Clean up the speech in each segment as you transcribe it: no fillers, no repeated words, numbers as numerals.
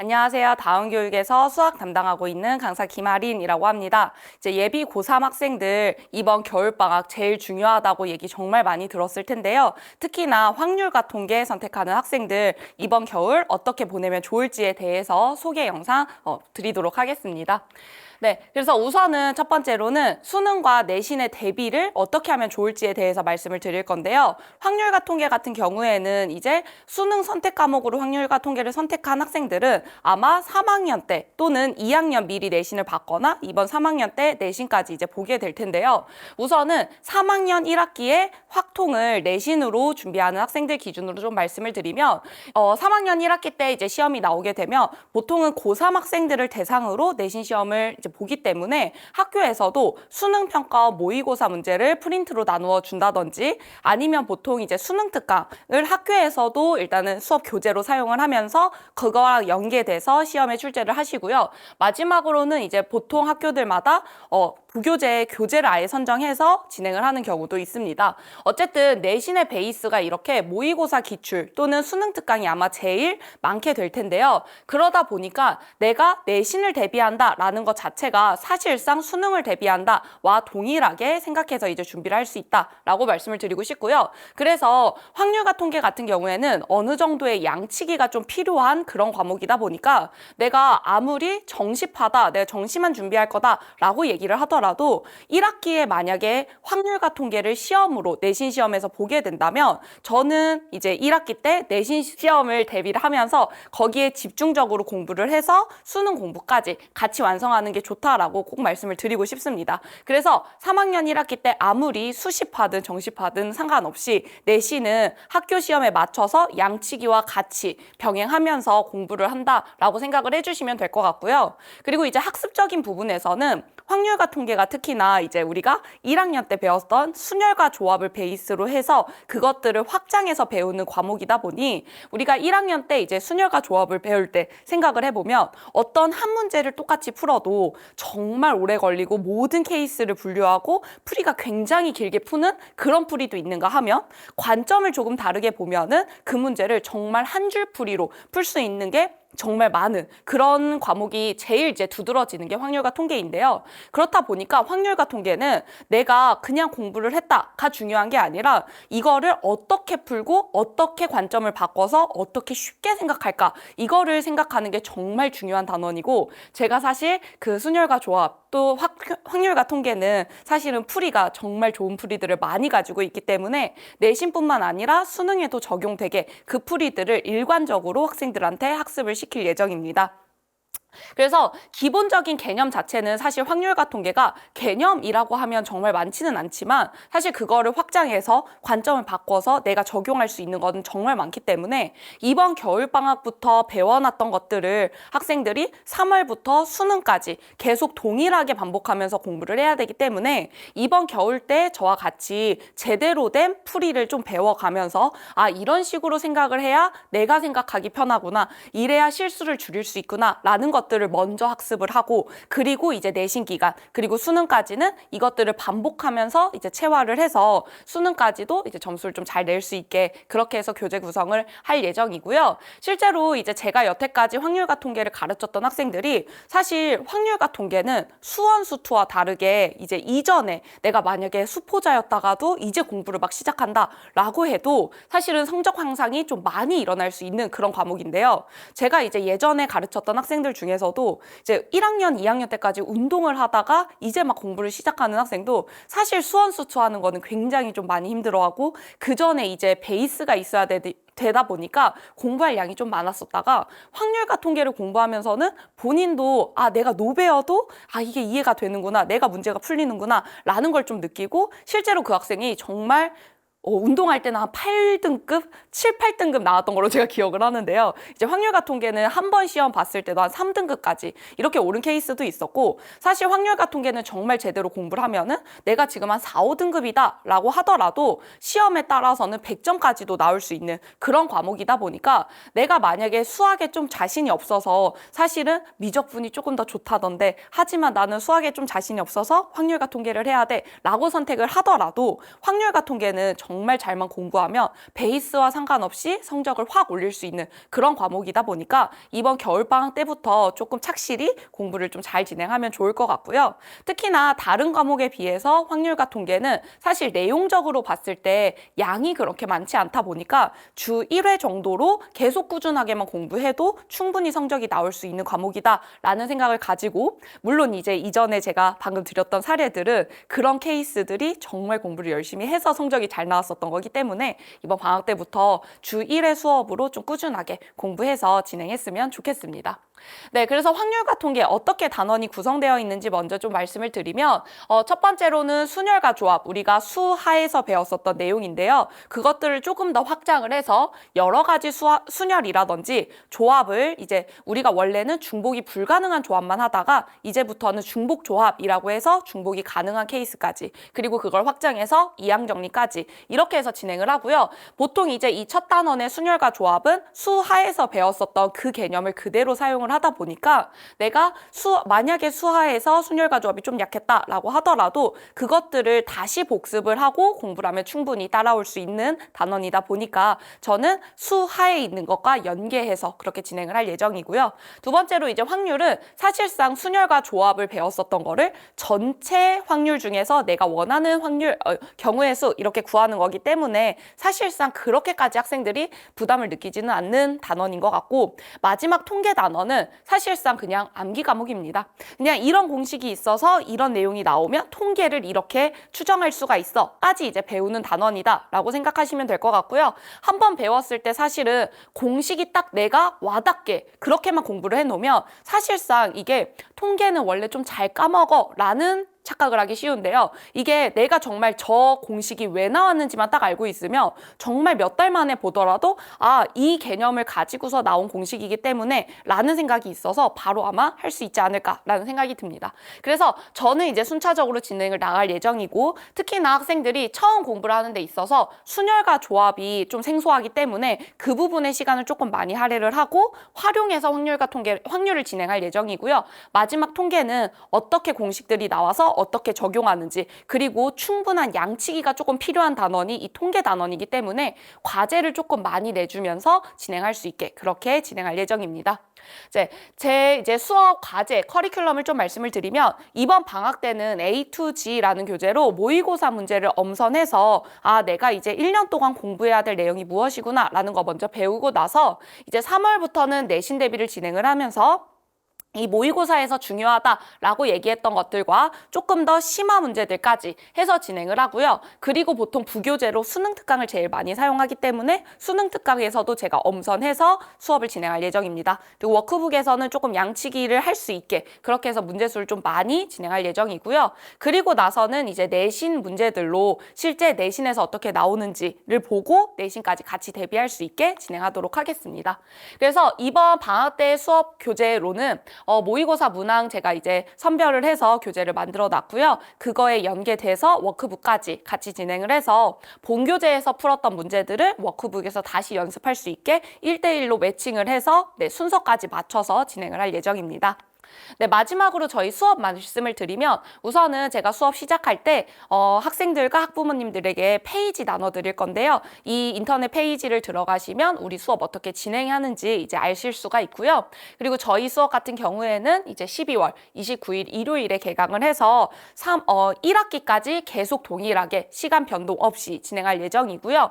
안녕하세요. 다운교육에서 수학 담당하고 있는 강사 김아린이라고 합니다. 이제 예비 고3 학생들 이번 겨울방학 제일 중요하다고 얘기 정말 많이 들었을 텐데요. 특히나 확률과 통계 선택하는 학생들 이번 겨울 어떻게 보내면 좋을지에 대해서 소개 영상 드리도록 하겠습니다. 네, 그래서 우선은 첫 번째로는 수능과 내신의 대비를 어떻게 하면 좋을지에 대해서 말씀을 드릴 건데요. 확률과 통계 같은 경우에는 이제 수능 선택 과목으로 확률과 통계를 선택한 학생들은 아마 3학년 때 또는 2학년 미리 내신을 받거나 이번 3학년 때 내신까지 이제 보게 될 텐데요. 우선은 3학년 1학기에 확통을 내신으로 준비하는 학생들 기준으로 좀 말씀을 드리면 3학년 1학기 때 이제 시험이 나오게 되면 보통은 고3 학생들을 대상으로 내신 시험을 이제 보기 때문에 학교에서도 수능 평가와 모의고사 문제를 프린트로 나누어 준다든지 아니면 보통 이제 수능 특강을 학교에서도 일단은 수업 교재로 사용을 하면서 그거랑 연계돼서 시험에 출제를 하시고요. 마지막으로는 이제 보통 학교들마다 부교재 교재를 아예 선정해서 진행을 하는 경우도 있습니다. 어쨌든 내신의 베이스가 이렇게 모의고사 기출 또는 수능 특강이 아마 제일 많게 될 텐데요. 그러다 보니까 내가 내신을 대비한다라는 것 자체가 사실상 수능을 대비한다와 동일하게 생각해서 이제 준비를 할 수 있다라고 말씀을 드리고 싶고요. 그래서 확률과 통계 같은 경우에는 어느 정도의 양치기가 좀 필요한 그런 과목이다 보니까 내가 아무리 정시파다, 내가 정시만 준비할 거다라고 얘기를 하더라도 1학기에 만약에 확률과 통계를 시험으로 내신 시험에서 보게 된다면 저는 이제 1학기 때 내신 시험을 대비를 하면서 거기에 집중적으로 공부를 해서 수능 공부까지 같이 완성하는 게 좋다라고 꼭 말씀을 드리고 싶습니다. 그래서 3학년 1학기 때 아무리 수시파든 정시파든 상관없이 내신은 학교 시험에 맞춰서 양치기와 같이 병행하면서 공부를 한다라고 생각을 해주시면 될 것 같고요. 그리고 이제 학습적인 부분에서는 확률과 통계가 특히나 이제 우리가 1학년 때 배웠던 순열과 조합을 베이스로 해서 그것들을 확장해서 배우는 과목이다 보니 우리가 1학년 때 이제 순열과 조합을 배울 때 생각을 해보면 어떤 한 문제를 똑같이 풀어도 정말 오래 걸리고 모든 케이스를 분류하고 풀이가 굉장히 길게 푸는 그런 풀이도 있는가 하면 관점을 조금 다르게 보면은 그 문제를 정말 한 줄 풀이로 풀 수 있는 게 정말 많은 그런 과목이 제일 이제 두드러지는 게 확률과 통계인데요. 그렇다 보니까 확률과 통계는 내가 그냥 공부를 했다가 중요한 게 아니라 이거를 어떻게 풀고 어떻게 관점을 바꿔서 어떻게 쉽게 생각할까 이거를 생각하는 게 정말 중요한 단원이고 제가 사실 그 순열과 조합 또 확률과 통계는 사실은 풀이가 정말 좋은 풀이들을 많이 가지고 있기 때문에 내신뿐만 아니라 수능에도 적용되게 그 풀이들을 일관적으로 학생들한테 학습을 시킬 예정입니다. 그래서 기본적인 개념 자체는 사실 확률과 통계가 개념이라고 하면 정말 많지는 않지만 사실 그거를 확장해서 관점을 바꿔서 내가 적용할 수 있는 것은 정말 많기 때문에 이번 겨울방학부터 배워놨던 것들을 학생들이 3월부터 수능까지 계속 동일하게 반복하면서 공부를 해야 되기 때문에 이번 겨울 때 저와 같이 제대로 된 풀이를 좀 배워가면서 이런 식으로 생각을 해야 내가 생각하기 편하구나 이래야 실수를 줄일 수 있구나 라는 것들을 먼저 학습을 하고 그리고 이제 내신 기간 그리고 수능까지는 이것들을 반복하면서 이제 체화를 해서 수능까지도 이제 점수를 좀 잘 낼 수 있게 그렇게 해서 교재 구성을 할 예정이고요. 실제로 이제 제가 여태까지 확률과 통계를 가르쳤던 학생들이 사실 확률과 통계는 수원수투와 다르게 이제 이전에 내가 만약에 수포자였다가도 이제 공부를 막 시작한다라고 해도 사실은 성적 향상이 좀 많이 일어날 수 있는 그런 과목인데요. 제가 이제 예전에 가르쳤던 학생들 중에서도 이제 1학년, 2학년 때까지 운동을 하다가 이제 막 공부를 시작하는 학생도 사실 수원수투하는 거는 굉장히 좀 많이 힘들어하고 그 전에 이제 베이스가 있어야 되다 보니까 공부할 양이 좀 많았었다가 확률과 통계를 공부하면서는 본인도 내가 노배워도 이게 이해가 되는구나 내가 문제가 풀리는구나 라는 걸 좀 느끼고 실제로 그 학생이 정말 운동할 때는 한 8등급, 7, 8등급 나왔던 걸로 제가 기억을 하는데요. 이제 확률과 통계는 한 번 시험 봤을 때도 한 3등급까지 이렇게 오른 케이스도 있었고 사실 확률과 통계는 정말 제대로 공부를 하면은 내가 지금 한 4, 5등급이다 라고 하더라도 시험에 따라서는 100점까지도 나올 수 있는 그런 과목이다 보니까 내가 만약에 수학에 좀 자신이 없어서 사실은 미적분이 조금 더 좋다던데 하지만 나는 수학에 좀 자신이 없어서 확률과 통계를 해야 돼 라고 선택을 하더라도 확률과 통계는 정말 잘만 공부하면 베이스와 상관없이 성적을 확 올릴 수 있는 그런 과목이다 보니까 이번 겨울방학 때부터 조금 착실히 공부를 좀 잘 진행하면 좋을 것 같고요. 특히나 다른 과목에 비해서 확률과 통계는 사실 내용적으로 봤을 때 양이 그렇게 많지 않다 보니까 주 1회 정도로 계속 꾸준하게만 공부해도 충분히 성적이 나올 수 있는 과목이다라는 생각을 가지고, 물론 이제 이전에 제가 방금 드렸던 사례들은 그런 케이스들이 정말 공부를 열심히 해서 성적이 잘 나왔었던 거기 때문에 이번 방학 때부터 주 1회 수업으로 좀 꾸준하게 공부해서 진행했으면 좋겠습니다. 네, 그래서 확률과 통계 어떻게 단원이 구성되어 있는지 먼저 좀 말씀을 드리면 첫 번째로는 순열과 조합, 우리가 수하에서 배웠었던 내용인데요. 그것들을 조금 더 확장을 해서 여러 가지 순열이라든지 조합을 이제 우리가 원래는 중복이 불가능한 조합만 하다가 이제부터는 중복 조합이라고 해서 중복이 가능한 케이스까지, 그리고 그걸 확장해서 이항 정리까지 이렇게 해서 진행을 하고요. 보통 이제 이 첫 단원의 순열과 조합은 수하에서 배웠었던 그 개념을 그대로 사용을 하다 보니까 내가 만약에 수하에서 순열과 조합이 좀 약했다라고 하더라도 그것들을 다시 복습을 하고 공부를 하면 충분히 따라올 수 있는 단원이다 보니까 저는 수하에 있는 것과 연계해서 그렇게 진행을 할 예정이고요. 두 번째로 이제 확률은 사실상 순열과 조합을 배웠었던 거를 전체 확률 중에서 내가 원하는 확률, 경우의 수 이렇게 구하는 거기 때문에 사실상 그렇게까지 학생들이 부담을 느끼지는 않는 단원인 것 같고, 마지막 통계 단원은 사실상 그냥 암기 과목입니다. 그냥 이런 공식이 있어서 이런 내용이 나오면 통계를 이렇게 추정할 수가 있어까지 이제 배우는 단원이다 라고 생각하시면 될 것 같고요. 한번 배웠을 때 사실은 공식이 딱 내가 와닿게 그렇게만 공부를 해놓으면 사실상 이게 통계는 원래 좀 잘 까먹어 라는 착각을 하기 쉬운데요. 이게 내가 정말 저 공식이 왜 나왔는지만 딱 알고 있으면 정말 몇 달 만에 보더라도 이 개념을 가지고서 나온 공식이기 때문에 라는 생각이 있어서 바로 아마 할 수 있지 않을까라는 생각이 듭니다. 그래서 저는 이제 순차적으로 진행을 나갈 예정이고, 특히나 학생들이 처음 공부를 하는 데 있어서 순열과 조합이 좀 생소하기 때문에 그 부분의 시간을 조금 많이 할애를 하고 활용해서 확률을 진행할 예정이고요. 마지막 통계는 어떻게 공식들이 나와서 어떻게 적용하는지, 그리고 충분한 양치기가 조금 필요한 단원이 이 통계 단원이기 때문에 과제를 조금 많이 내주면서 진행할 수 있게 그렇게 진행할 예정입니다. 제 수업 과제 커리큘럼을 좀 말씀을 드리면, 이번 방학 때는 A2G라는 교재로 모의고사 문제를 엄선해서 내가 이제 1년 동안 공부해야 될 내용이 무엇이구나 라는 거 먼저 배우고 나서 이제 3월부터는 내신 대비를 진행을 하면서 이 모의고사에서 중요하다라고 얘기했던 것들과 조금 더 심화 문제들까지 해서 진행을 하고요. 그리고 보통 부교재로 수능 특강을 제일 많이 사용하기 때문에 수능 특강에서도 제가 엄선해서 수업을 진행할 예정입니다. 그리고 워크북에서는 조금 양치기를 할 수 있게 그렇게 해서 문제수를 좀 많이 진행할 예정이고요. 그리고 나서는 이제 내신 문제들로 실제 내신에서 어떻게 나오는지를 보고 내신까지 같이 대비할 수 있게 진행하도록 하겠습니다. 그래서 이번 방학 때 수업 교재로는 모의고사 문항 제가 이제 선별을 해서 교재를 만들어 놨고요. 그거에 연계돼서 워크북까지 같이 진행을 해서 본교재에서 풀었던 문제들을 워크북에서 다시 연습할 수 있게 1대1로 매칭을 해서 순서까지 맞춰서 진행을 할 예정입니다. 네, 마지막으로 저희 수업 말씀을 드리면, 우선은 제가 수업 시작할 때 학생들과 학부모님들에게 페이지 나눠드릴 건데요. 이 인터넷 페이지를 들어가시면 우리 수업 어떻게 진행하는지 이제 아실 수가 있고요. 그리고 저희 수업 같은 경우에는 이제 12월 29일 일요일에 개강을 해서 1학기까지 계속 동일하게 시간 변동 없이 진행할 예정이고요.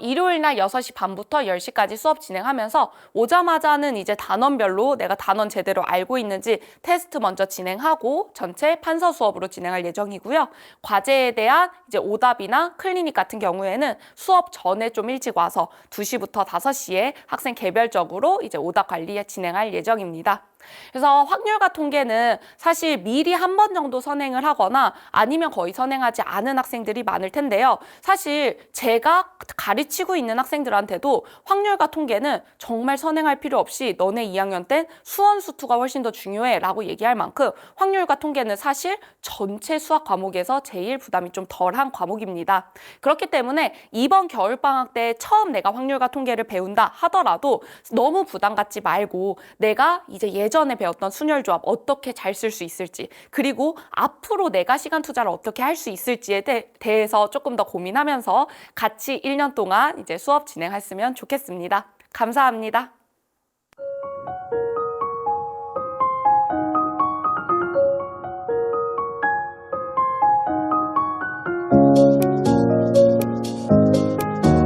일요일 날 6시 반부터 10시까지 수업 진행하면서 오자마자는 이제 단원별로 내가 단원 제대로 알고 있는지 테스트 먼저 진행하고 전체 판서 수업으로 진행할 예정이고요. 과제에 대한 이제 오답이나 클리닉 같은 경우에는 수업 전에 좀 일찍 와서 2시부터 5시에 학생 개별적으로 이제 오답 관리 진행할 예정입니다. 그래서 확률과 통계는 사실 미리 한 번 정도 선행을 하거나 아니면 거의 선행하지 않은 학생들이 많을 텐데요. 사실 제가 가르치고 있는 학생들한테도 확률과 통계는 정말 선행할 필요 없이 너네 2학년 땐 수원수투가 훨씬 더 중요해 라고 얘기할 만큼 확률과 통계는 사실 전체 수학 과목에서 제일 부담이 좀 덜한 과목입니다. 그렇기 때문에 이번 겨울방학 때 처음 내가 확률과 통계를 배운다 하더라도 너무 부담 갖지 말고 내가 이제 예전에 배웠던 순열조합 어떻게 잘 쓸 수 있을지, 그리고 앞으로 내가 시간 투자를 어떻게 할 수 있을지에 대해서 조금 더 고민하면서 같이 1년 동안 이제 수업 진행했으면 좋겠습니다. 감사합니다.